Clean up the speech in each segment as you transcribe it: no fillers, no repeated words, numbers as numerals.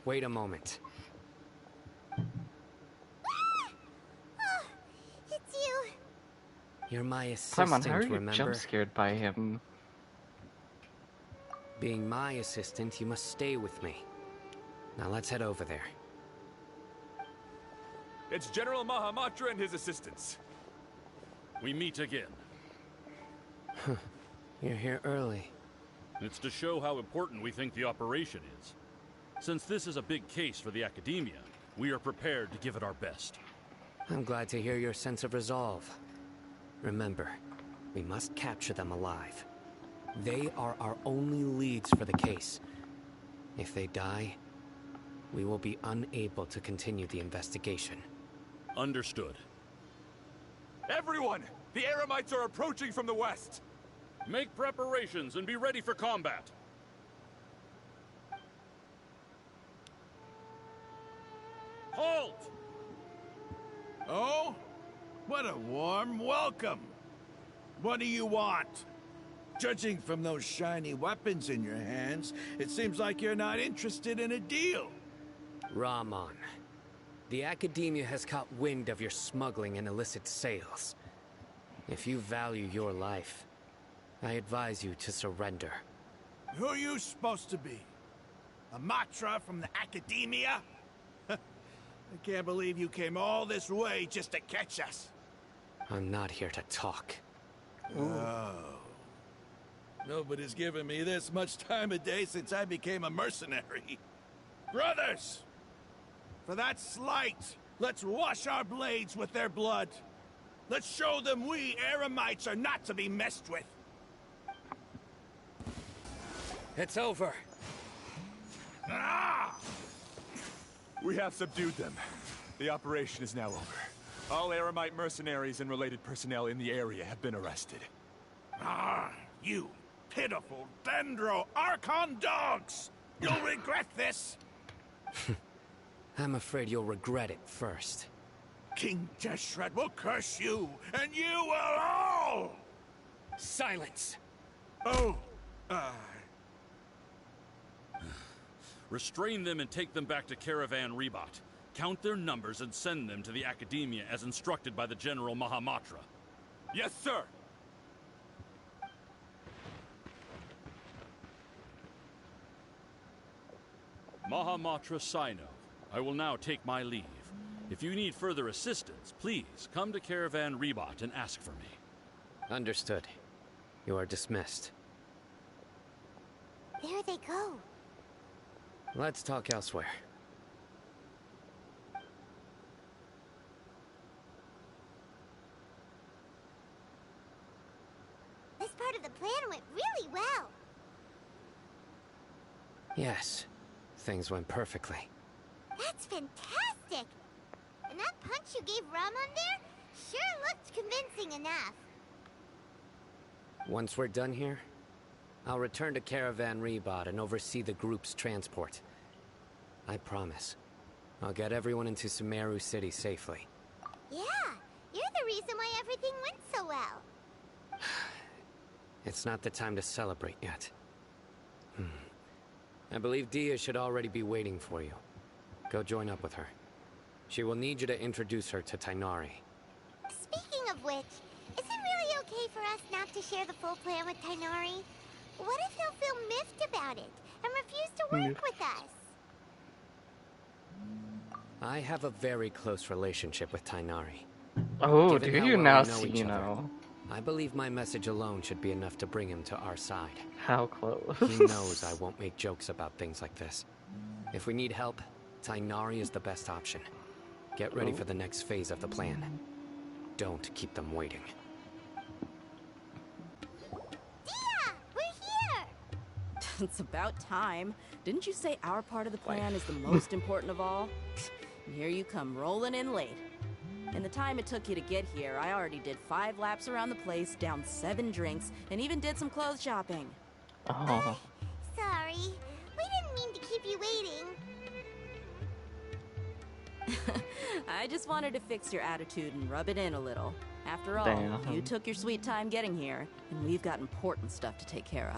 Wait a moment. Oh, it's you. You're my Paimon, assistant, how are you remember? jump scared by him? Being my assistant, you must stay with me. Now let's head over there. It's General Mahamatra and his assistants. We meet again. You're here early. It's to show how important we think the operation is. Since this is a big case for the Academia, we are prepared to give it our best. I'm glad to hear your sense of resolve. Remember, we must capture them alive. They are our only leads for the case. If they die, we will be unable to continue the investigation. Understood. Everyone! The Eremites are approaching from the west! Make preparations and be ready for combat. Halt! Oh? What a warm welcome. What do you want? Judging from those shiny weapons in your hands, it seems like you're not interested in a deal. Rahman, the Academia has caught wind of your smuggling and illicit sales. If you value your life, I advise you to surrender. Who are you supposed to be? A Matra from the Academia? I can't believe you came all this way just to catch us. I'm not here to talk. Oh. Nobody's given me this much time of day since I became a mercenary. Brothers! For that slight, let's wash our blades with their blood. Let's show them we Eremites are not to be messed with. It's over. Ah! We have subdued them. The operation is now over. All Eremite mercenaries and related personnel in the area have been arrested. Ah, you pitiful Dendro Archon dogs! You'll regret this! I'm afraid you'll regret it first. King Deshret will curse you, and you will all! Silence! Oh, Restrain them and take them back to Caravan Rebat. Count their numbers and send them to the Academia as instructed by the General Mahamatra. Yes, sir! Mahamatra Sino, I will now take my leave. If you need further assistance, please come to Caravan Rebat and ask for me. Understood. You are dismissed. There they go. Let's talk elsewhere. This part of the plan went really well. Yes, things went perfectly. That's fantastic! And that punch you gave Rahman there sure looked convincing enough. Once we're done here, I'll return to Caravan Rebat and oversee the group's transport. I promise. I'll get everyone into Sumeru City safely. Yeah, you're the reason why everything went so well. It's not the time to celebrate yet. I believe Dia should already be waiting for you. Go join up with her. She will need you to introduce her to Tainari. Speaking of which, is it really okay for us not to share the full plan with Tainari? What if they'll feel miffed about it and refuse to work with us? I have a very close relationship with Tainari. Oh, Given do how you well now we know see, each you other, know? I believe my message alone should be enough to bring him to our side. How close? He knows I won't make jokes about things like this. If we need help, Tainari is the best option. Get ready for the next phase of the plan. Don't keep them waiting. Dia! We're here! It's about time. Didn't you say our part of the plan is the most important of all? And here you come rolling in late. In the time it took you to get here, I already did 5 laps around the place, downed 7 drinks, and even did some clothes shopping. Oh. Sorry. We didn't mean to keep you waiting. I just wanted to fix your attitude and rub it in a little. After all, Damn. you took your sweet time getting here, and we've got important stuff to take care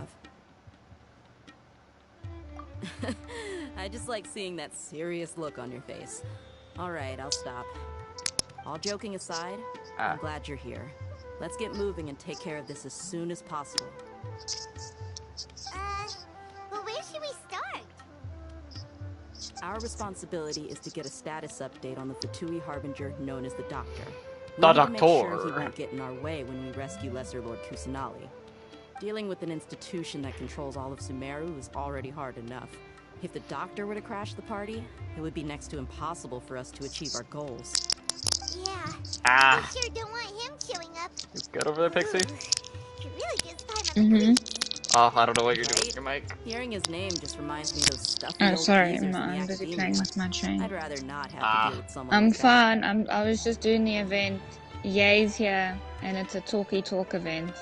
of. I just like seeing that serious look on your face. All right, I'll stop. All joking aside, I'm glad you're here. Let's get moving and take care of this as soon as possible. Well, where should we start? Our responsibility is to get a status update on the Fatui Harbinger known as the Doctor. We The need to make sure he Doctor. won't get in our way when we rescue Lesser Lord Kusanali. Dealing with an institution that controls all of Sumeru is already hard enough. If the Doctor were to crash the party, it would be next to impossible for us to achieve our goals. Yeah. We sure don't want him showing up. You good over there, Pixie? It really gives time of grief. Oh, I don't know what you're doing with your mic. Hearing his name just reminds me of those stuffy Oh, old sorry, geezers in the I'm busy academia. playing with my chain. I'd rather not have to deal with someone I'm like that. fine. I was just doing the event. Yay's here, and it's a talky talk event.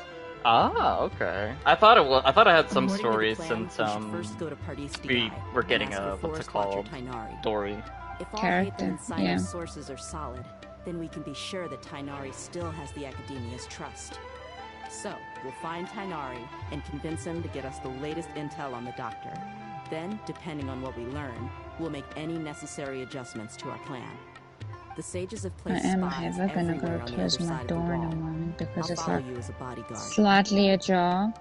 Ah, okay. I thought it was. I thought I had some According to the stories plan, since we should first go to Pardis we Dai were and getting ask a for what's it Forest Watcher called Tainari. story. If all Character, Haithan and Sino's yeah. sources are solid, then we can be sure that Tainari still has the Academia's trust. So, we'll find Tainari and convince him to get us the latest intel on the Doctor. Then, depending on what we learn, we'll make any necessary adjustments to our plan. The sages have I placed am, spies however, gonna everywhere go on the close other my side of the door in a wall. moment because I'll it's follow like you as a bodyguard. slightly ajar,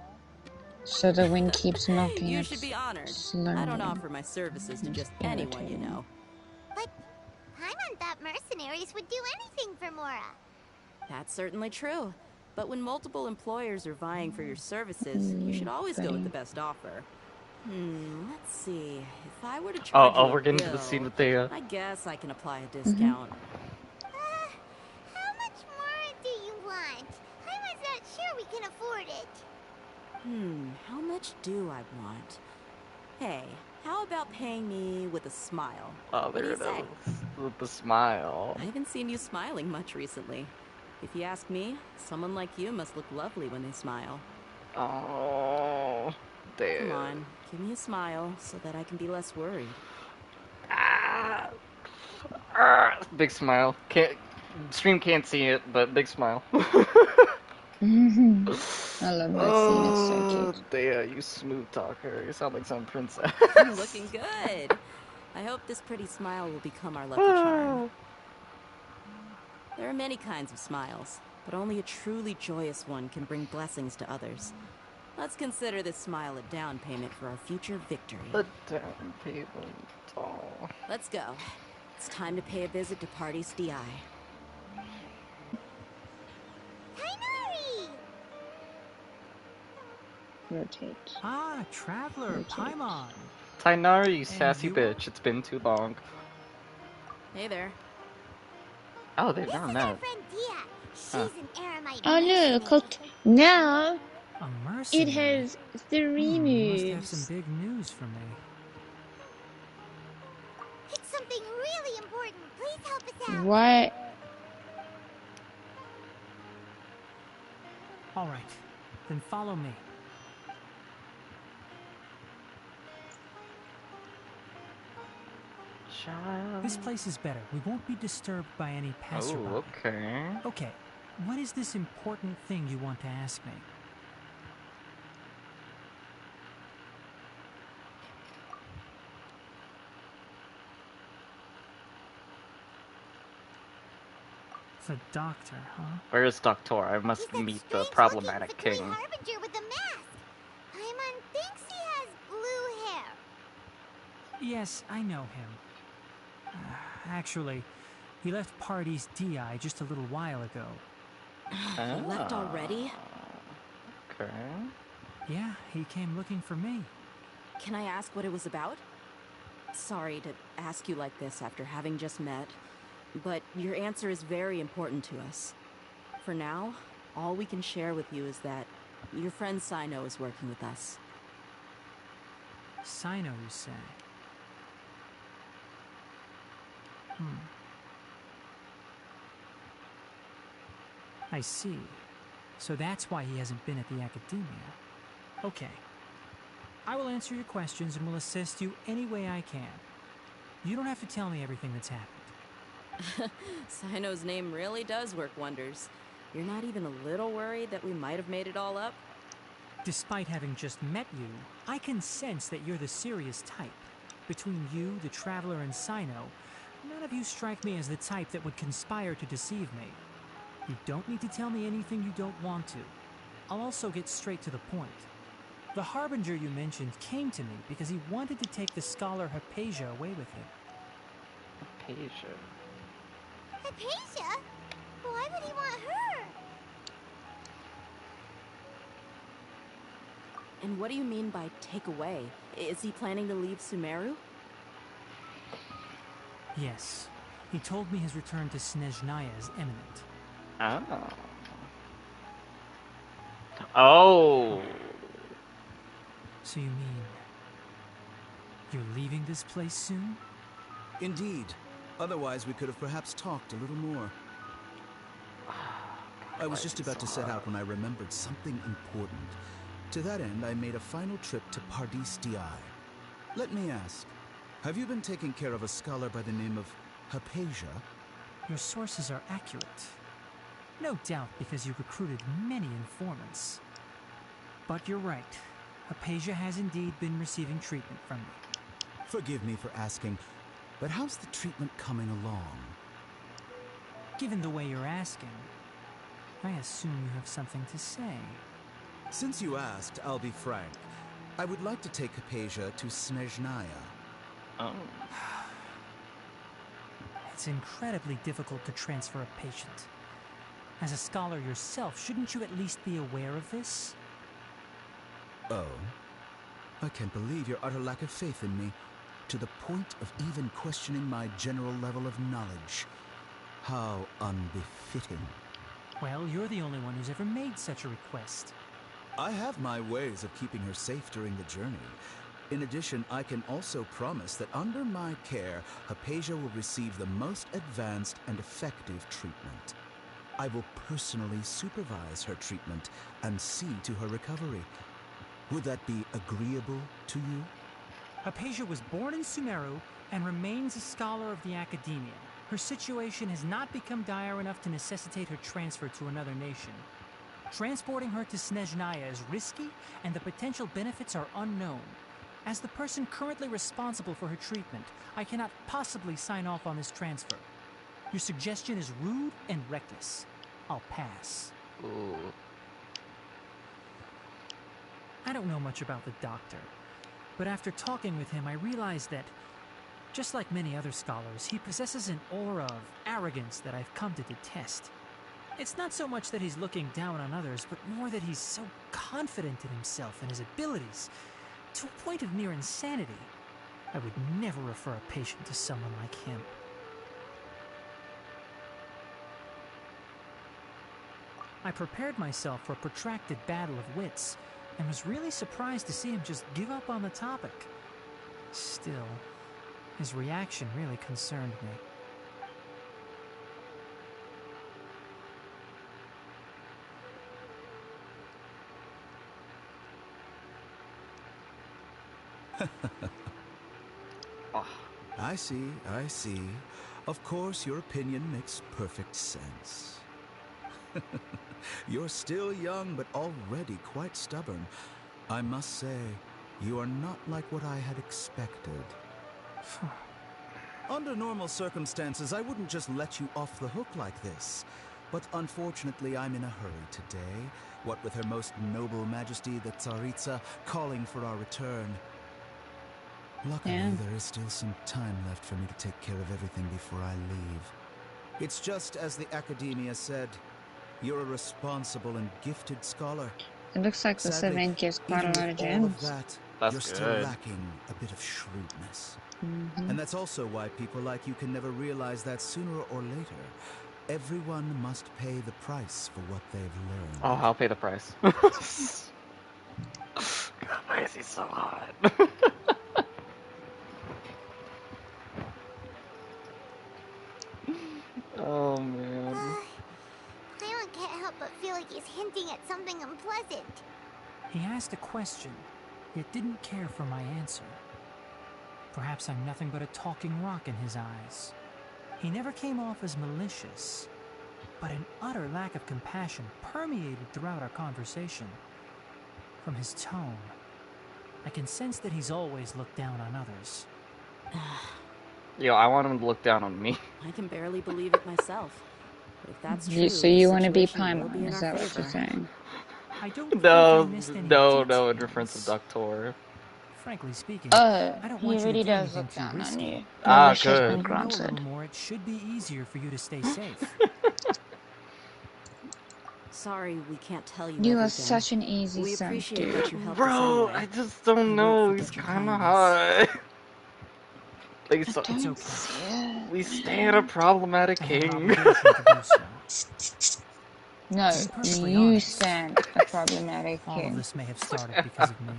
so the wind keeps knocking You it should be honored. slowly. I don't offer my services to just anyone you know. But Paimon thought mercenaries would do anything for Mora. That's certainly true. But when multiple employers are vying for your services, you should always go with the best offer. Let's see. If I were to charge you We're a getting to the bill, scene with the. I guess I can apply a discount. How much more do you want? Paimon's not sure we can afford it. How much do I want? Hey, how about paying me with a smile? Oh, What do there you it say? is. With the smile. I haven't seen you smiling much recently. If you ask me, someone like you must look lovely when they smile. Oh, damn. Come on, give me a smile so that I can be less worried. Big smile. Stream can't see it, but big smile. I love that scene, it's so cute. Damn, you smooth talker. You sound like some princess. Looking good. I hope this pretty smile will become our lucky charm. There are many kinds of smiles, but only a truly joyous one can bring blessings to others. Let's consider this smile a down payment for our future victory. The down payment. Oh. Let's go. It's time to pay a visit to Pardis Dai. Tainari! Rotate. Ah, Traveler, Paimon. Tainari, you sassy you- bitch. It's been too long. Hey there. Oh, they've This never is met. our friend Dia. She's an Aramite Oh look, mercenary. now A it mercenary. has 3 You must have moves. some big news for me. It's something really important. Please help us out. What? All right, then follow me. Child. This place is better. We won't be disturbed by any passerby. Oh, okay. Okay, what is this important thing you want to ask me? The doctor, huh? Where is Doctor? I must He's that meet the strange-looking problematic Fatui king. Harbinger with the mask. Paimon thinks he has blue hair. Yes, I know him. Actually, he left Pardis Dai just a little while ago. He left already? Okay. Yeah, he came looking for me. Can I ask what it was about? Sorry to ask you like this after having just met, but your answer is very important to us. For now, all we can share with you is that your friend Sino is working with us. Sino, you say? I see. So that's why he hasn't been at the Academia. Okay. I will answer your questions and will assist you any way I can. You don't have to tell me everything that's happened. Sino's name really does work wonders. You're not even a little worried that we might have made it all up? Despite having just met you, I can sense that you're the serious type. Between you, the Traveler, and Sino, none of you strike me as the type that would conspire to deceive me. You don't need to tell me anything you don't want to. I'll also get straight to the point. The Harbinger you mentioned came to me because he wanted to take the scholar Hypatia away with him. Hypatia. Hypatia? Why would he want her? And what do you mean by take away? Is he planning to leave Sumeru? Yes. He told me his return to Snezhnaya is imminent. Oh. Oh. So you mean... you're leaving this place soon? Indeed. Otherwise, we could have perhaps talked a little more. I was just about to set out when I remembered something important. To that end, I made a final trip to Pardis Di. Let me ask, have you been taking care of a scholar by the name of Hypatia? Your sources are accurate. No doubt because you recruited many informants. But you're right. Hypatia has indeed been receiving treatment from me. Forgive me for asking, but how's the treatment coming along? Given the way you're asking, I assume you have something to say. Since you asked, I'll be frank. I would like to take Hypatia to Snezhnaya. Oh. It's incredibly difficult to transfer a patient. As a scholar yourself, shouldn't you at least be aware of this? Oh? I can't believe your utter lack of faith in me, to the point of even questioning my general level of knowledge. How unbefitting. Well, you're the only one who's ever made such a request. I have my ways of keeping her safe during the journey. In addition, I can also promise that under my care, Hypatia will receive the most advanced and effective treatment. I will personally supervise her treatment and see to her recovery. Would that be agreeable to you? Hypatia was born in Sumeru and remains a scholar of the Academia. Her situation has not become dire enough to necessitate her transfer to another nation. Transporting her to Snezhnaya is risky, and the potential benefits are unknown. As the person currently responsible for her treatment, I cannot possibly sign off on this transfer. Your suggestion is rude and reckless. I'll pass. Ooh. I don't know much about the doctor, but after talking with him, I realized that, just like many other scholars, he possesses an aura of arrogance that I've come to detest. It's not so much that he's looking down on others, but more that he's so confident in himself and his abilities, to a point of near insanity. I would never refer a patient to someone like him. I prepared myself for a protracted battle of wits, and was really surprised to see him just give up on the topic. Still, his reaction really concerned me. Oh. I see. Of course, your opinion makes perfect sense. You're still young, but already quite stubborn. I must say, you are not like what I had expected. Under normal circumstances, I wouldn't just let you off the hook like this. But unfortunately, I'm in a hurry today. What with Her Most Noble Majesty, the Tsaritsa, calling for our return. Luckily, there is still some time left for me to take care of everything before I leave. It's just as the Academia said. You're a responsible and gifted scholar. It looks like this Sadly, event gives quite a even lot with of all of gems. that, That's you're still good. lacking a bit of shrewdness. And that's also why people like you can never realize that sooner or later, everyone must pay the price for what they've learned. Oh, I'll pay the price. God, why is he so hot? Oh man. Paimon can't help but feel like he's hinting at something unpleasant. He asked a question, yet didn't care for my answer. Perhaps I'm nothing but a talking rock in his eyes. He never came off as malicious, but an utter lack of compassion permeated throughout our conversation. From his tone, I can sense that he's always looked down on others. Yo, I want him to look down on me. I can barely believe it myself. But if that's true, So you want to be situation will be Paimon, in is our that what you're favor. saying? I don't think No, I missed any no, details. in reference of Doctor. Frankly speaking, Oh, I don't he want you really to do does anything look too down on risky. you. Your Ah, wish has good. been If you know a granted. little more, it should be easier for you to stay safe. Sorry, we can't tell you You are everything. such an easy We son, appreciate that you dude. helped Bro, us anyway. I just don't We know. won't He's forget your kind of kindness. hot. Like, so, It's okay. we stand a problematic I have an king. obligation to do so. No, To be perfectly you honest, stand a problematic all of king. this may have started because of me.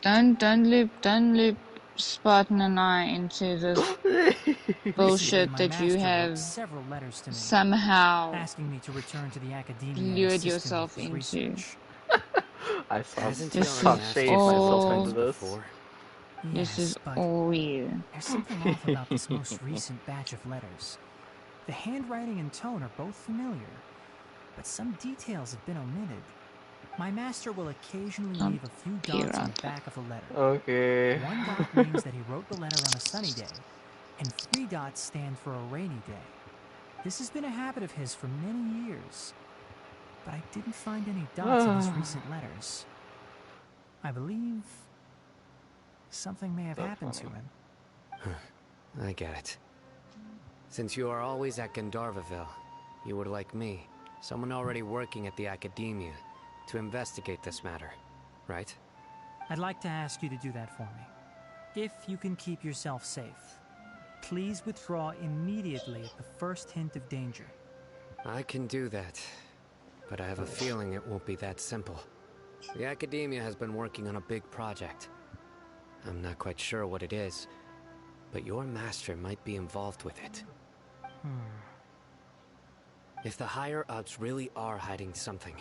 Don't loop Spartan and I into this Recently, bullshit my that you master have wrote several letters to me, somehow asking me to return to the academia and lured assist him yourself with his into. research. I saw Hasn't he This already is asked you several myself all. into times this. before? This Yes, is but all you. there's something off about this most recent batch of letters. The handwriting and tone are both familiar, but some details have been omitted. My master will occasionally leave a few dots on the back of the letter. Okay. One dot means that he wrote the letter on a sunny day, and 3 dots stand for a rainy day. This has been a habit of his for many years, but I didn't find any dots in his recent letters. I believe something may have happened to him. I get it. Since you are always at Gandharvaville, you would like me, someone already working at the academia, to investigate this matter, right? I'd like to ask you to do that for me. If you can keep yourself safe, please withdraw immediately at the first hint of danger. I can do that, but I have a feeling it won't be that simple. The academia has been working on a big project. I'm not quite sure what it is, but your master might be involved with it. If the higher-ups really are hiding something,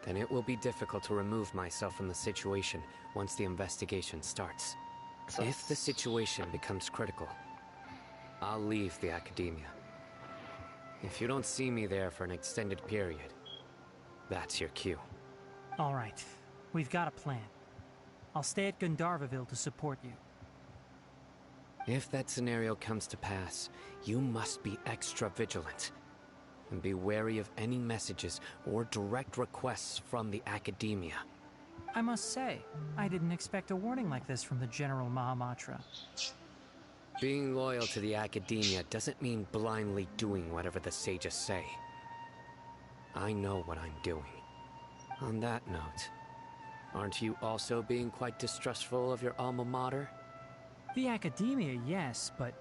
then it will be difficult to remove myself from the situation once the investigation starts. If the situation becomes critical, I'll leave the academia. If you don't see me there for an extended period, that's your cue. All right, we've got a plan. I'll stay at Gandharvaville to support you. If that scenario comes to pass, you must be extra vigilant. And be wary of any messages or direct requests from the academia. I must say, I didn't expect a warning like this from the General Mahamatra. Being loyal to the academia doesn't mean blindly doing whatever the sages say. I know what I'm doing. On that note, aren't you also being quite distrustful of your alma mater? The academia, yes, but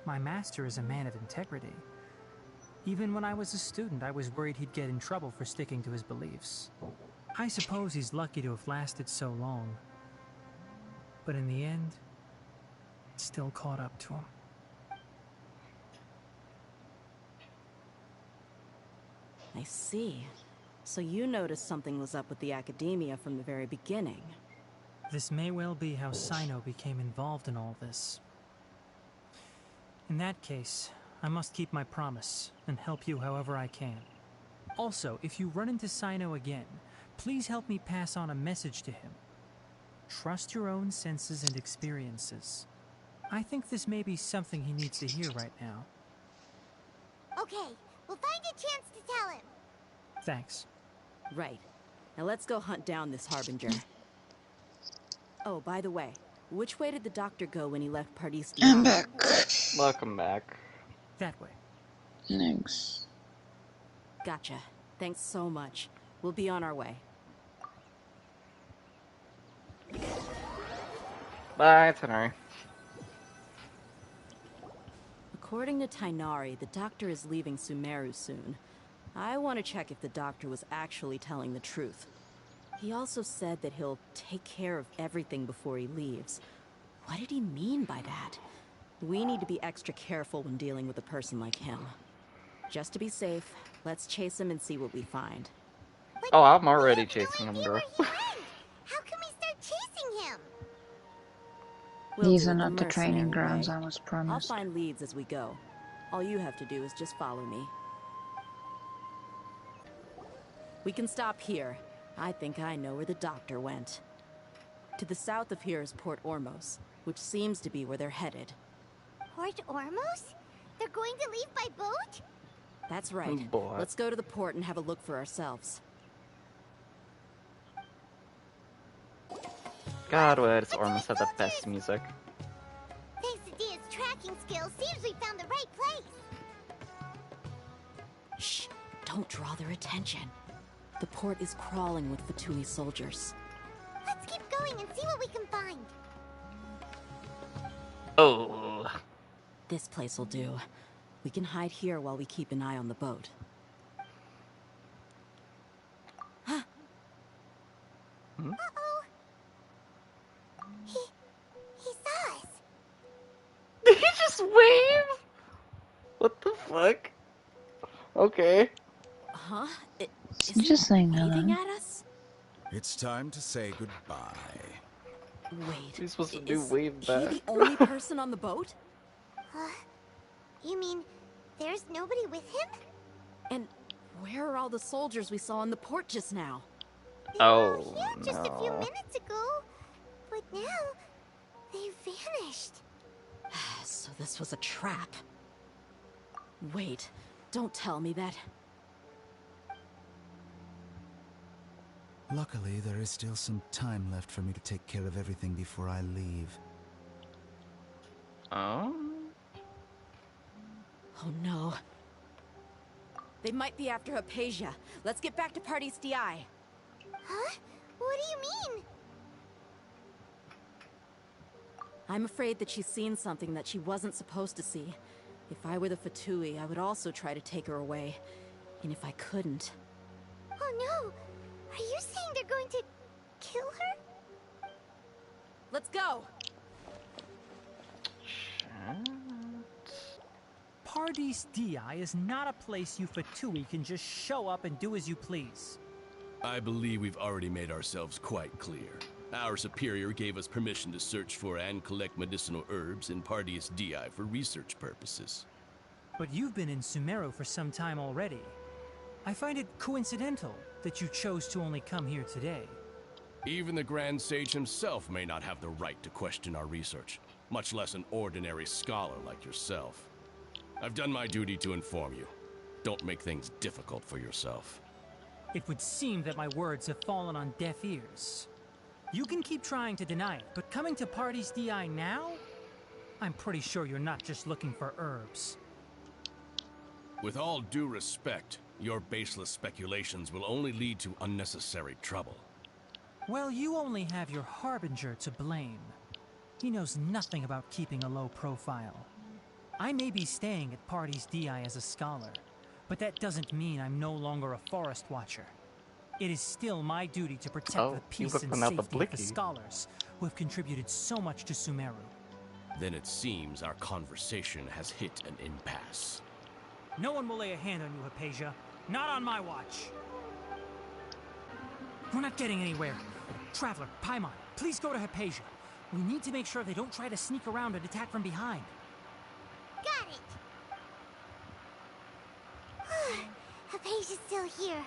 my master is a man of integrity. Even when I was a student, I was worried he'd get in trouble for sticking to his beliefs. I suppose he's lucky to have lasted so long. But in the end, it still caught up to him. I see. So you noticed something was up with the academia from the very beginning. This may well be how Sino became involved in all this. In that case, I must keep my promise and help you however I can. Also, if you run into Sino again, please help me pass on a message to him. Trust your own senses and experiences. I think this may be something he needs to hear right now. Okay, we'll find a chance to tell him. Thanks. Right. Now let's go hunt down this Harbinger. Oh, by the way, which way did the doctor go when he left Pardis? I'm back. Welcome back. That way. Thanks. Gotcha. Thanks so much. We'll be on our way. Bye, Tanari. According to Tainari, the doctor is leaving Sumeru soon. I want to check if the doctor was actually telling the truth. He also said that he'll take care of everything before he leaves. What did he mean by that? We need to be extra careful when dealing with a person like him. Just to be safe, let's chase him and see what we find. But Oh, I'm already we have chasing no him, idea girl. where he went. How can we start chasing him? We'll These do are it not the training mercenary grounds way. I was I'll promised. find leads as we go. All you have to do is just follow me. We can stop here. I think I know where the doctor went. To the south of here is Port Ormos, which seems to be where they're headed. Port Ormos? They're going to leave by boat? That's right. Boy. Let's go to the port and have a look for ourselves. God, why does Ormus have the best music? Thanks to Dia's tracking skills, seems we found the right place. Shh! Don't draw their attention. The port is crawling with Fatui soldiers. Let's keep going and see what we can find. Oh. This place will do. We can hide here while we keep an eye on the boat. Huh? Uh-oh. He saw us. Did he just wave? What the fuck? Okay. Huh? It's just saying waving hello. at us? It's time to say goodbye. Wait. You're supposed to do is wave he back. the only person on the boat? You mean there's nobody with him? And where are all the soldiers we saw in the port just now? They were Oh, here just a few no. minutes ago, but now they've vanished. So this was a trap. Wait, don't tell me that. Luckily, there is still some time left for me to take care of everything before I leave. Oh? Oh no. They might be after Hypatia. Let's get back to Party's DI. Huh? What do you mean? I'm afraid that she's seen something that she wasn't supposed to see. If I were the Fatui, I would also try to take her away. And if I couldn't... Oh no! Are you saying they're going to kill her? Let's go! Pardes Di is not a place you Fatui can just show up and do as you please. I believe we've already made ourselves quite clear. Our superior gave us permission to search for and collect medicinal herbs in Pardes Di for research purposes. But you've been in Sumeru for some time already. I find it coincidental that you chose to only come here today. Even the Grand Sage himself may not have the right to question our research, much less an ordinary scholar like yourself. I've done my duty to inform you. Don't make things difficult for yourself. It would seem that my words have fallen on deaf ears. You can keep trying to deny it, but coming to Pardes Di now? I'm pretty sure you're not just looking for herbs. With all due respect, your baseless speculations will only lead to unnecessary trouble. Well, you only have your Harbinger to blame. He knows nothing about keeping a low profile. I may be staying at Pardes Di as a scholar, but that doesn't mean I'm no longer a forest watcher. It is still my duty to protect the peace and safety of the scholars who have contributed so much to Sumeru. Then it seems our conversation has hit an impasse. No one will lay a hand on you, Hypatia. Not on my watch. We're not getting anywhere. Traveler, Paimon, please go to Hypatia. We need to make sure they don't try to sneak around and attack from behind. Got it! Hypatia's still here.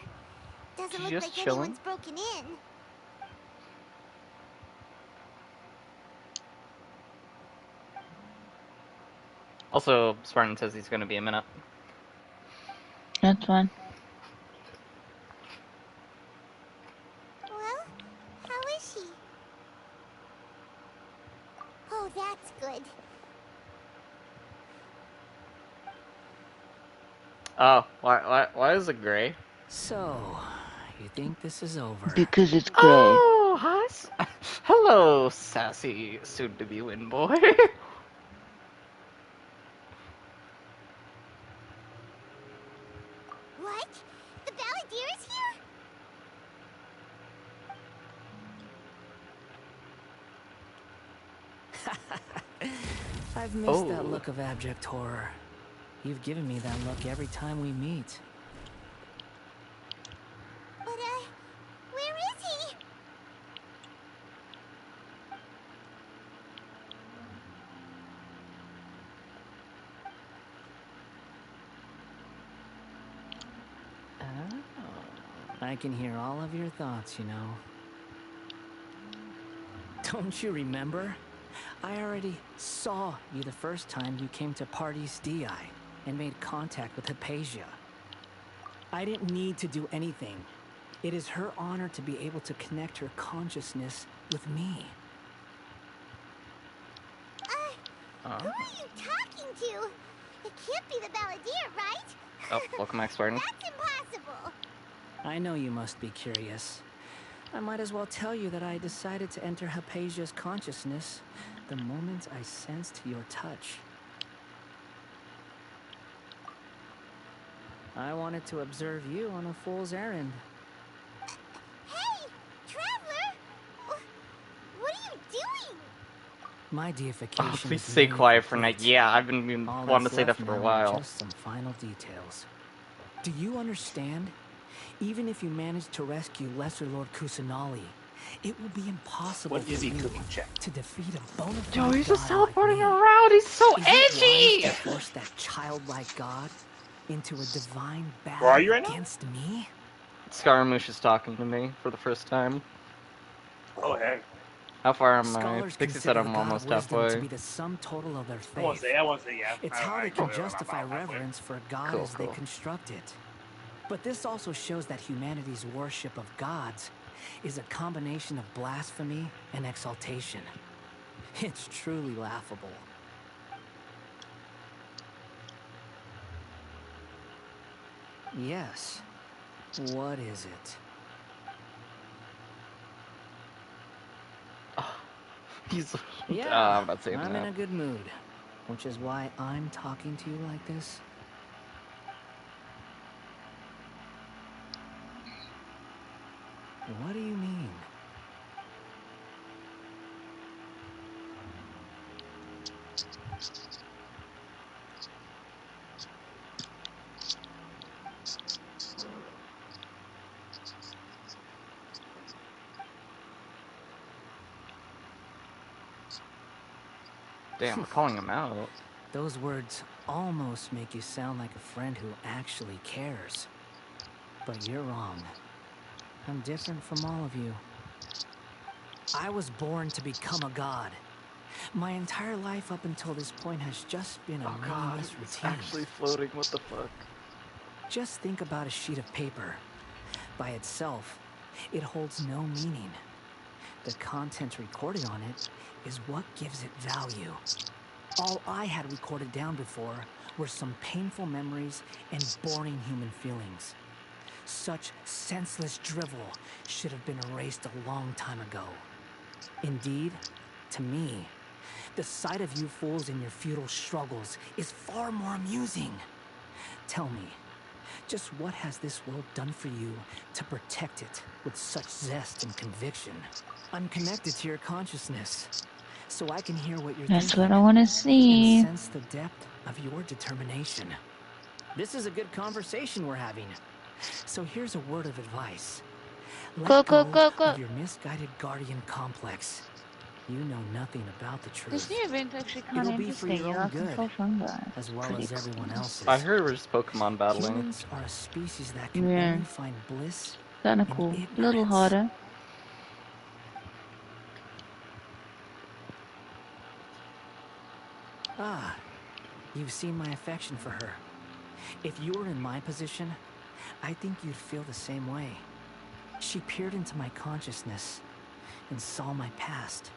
Doesn't look like anyone's broken in. Also, Spartan says he's going to be a minute. That's fine. Well, how is she? Oh, that's good. Oh, why is it gray? So, you think this is over? Because it's gray. Oh, hi. Hello, sassy soon-to-be win boy. What? The Balladeer is here? I've missed that look of abject horror. You've given me that look every time we meet. But, where is he? I can hear all of your thoughts, you know. Don't you remember? I already saw you the first time you came to Party's DI and made contact with Hypatia. I didn't need to do anything. It is her honor to be able to connect her consciousness with me. Who are you talking to? It can't be the Balladeer, right? Oh, welcome back, Spartan. That's impossible. I know you must be curious. I might as well tell you that I decided to enter Hypatia's consciousness the moment I sensed your touch. I wanted to observe you on a fool's errand. Hey, Traveler! What are you doing? My deification. Oh, please is stay nearly quiet for a complete. night. Yeah, I've been All wanting to that's say that left for a now are while. just some final details. Do you understand? Even if you manage to rescue Lesser Lord Kusanali, it will be impossible for you to defeat a bona fide Yo, he's just god like teleporting me. around. He's so Is it wise edgy. to force that childlike god into a divine Where are battle you right now? against me? Scaramouche is talking to me for the first time. Oh, heck. How far am I? Scholars Pixie said consider I'm the god almost of wisdom to halfway. be the sum total of their I won't faith. say, yeah. It's how they can justify reverence for a god Cool, as they cool. construct it. But this also shows that humanity's worship of gods is a combination of blasphemy and exaltation. It's truly laughable. Yes. What is it? He's. Yeah, I'm not saying I'm that. in a good mood, which is why I'm talking to you like this. What do you mean? Damn, we're calling him out. Those words almost make you sound like a friend who actually cares. But you're wrong. I'm different from all of you. I was born to become a god. My entire life up until this point has just been a Oh god, meaningless it's routine. actually floating. What the fuck? Just think about a sheet of paper. By itself, it holds no meaning. The content recorded on it is what gives it value. All I had recorded down before were some painful memories and boring human feelings. Such senseless drivel should have been erased a long time ago. Indeed, to me, the sight of you fools in your futile struggles is far more amusing. Tell me, just what has this world done for you to protect it with such zest and conviction? I'm connected to your consciousness, so I can hear what you're That's thinking what I want to and see. sense the depth of your determination. This is a good conversation we're having. So here's a word of advice. Let Go, go go. of your misguided guardian complex. You know nothing about the This truth. new event actually kind It'll of be for interesting. your You own like good, control fungi. as well Pretty as everyone cool. else's. I heard we're just Pokemon battling. Humans are a species that can Yeah. only find bliss Kind of in cool. ignorance. A little harder. Ah, you've seen my affection for her. If you were in my position, I think you'd feel the same way. She peered into my consciousness and saw my past.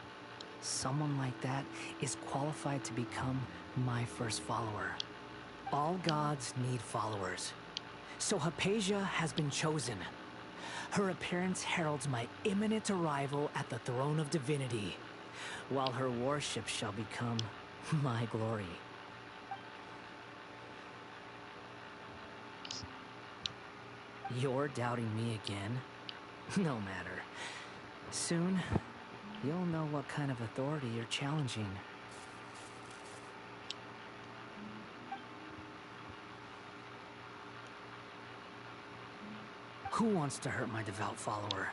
Someone like that is qualified to become my first follower. All gods need followers. So Hypatia has been chosen. Her appearance heralds my imminent arrival at the throne of divinity, while her worship shall become my glory. You're doubting me again? No matter. Soon, you'll know what kind of authority you're challenging. Who wants to hurt my devout follower?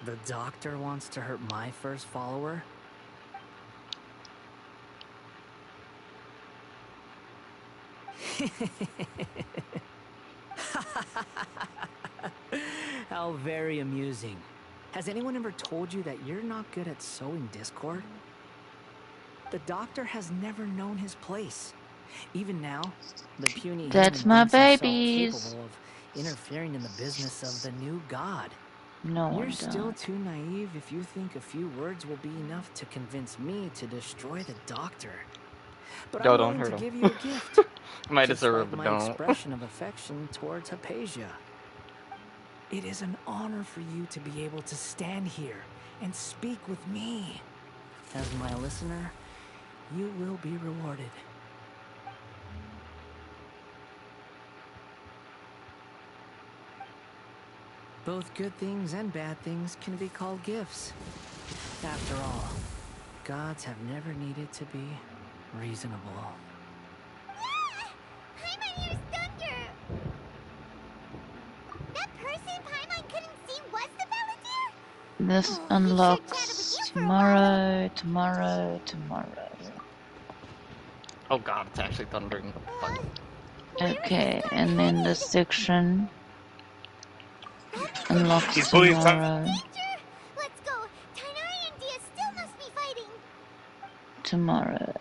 The doctor wants to hurt my first follower? How very amusing. Has anyone ever told you that you're not good at sowing discord? The doctor has never known his place. Even now, the puny That's human my thinks himself babies. capable of interfering in the business of the new god. No You're one still does. too naive if you think a few words will be enough to convince me to destroy the doctor. But Yo, I'm don't willing hurt to him. give you a gift. Might Just deserve like it, but my don't. expression of affection towards Hypatia. It is an honor for you to be able to stand here and speak with me. As my listener, you will be rewarded. Both good things and bad things can be called gifts. After all, gods have never needed to be reasonable. Paimon hears thunder! That person Paimon couldn't see was the Palantir? This Oh, he sure unlocks chatted with you for a while. tomorrow. Oh god, it's actually thundering. Fuck. Okay, and then this section unlocks He's fully tomorrow. Let's go. Tainari and Dia still must be fighting. Tomorrow.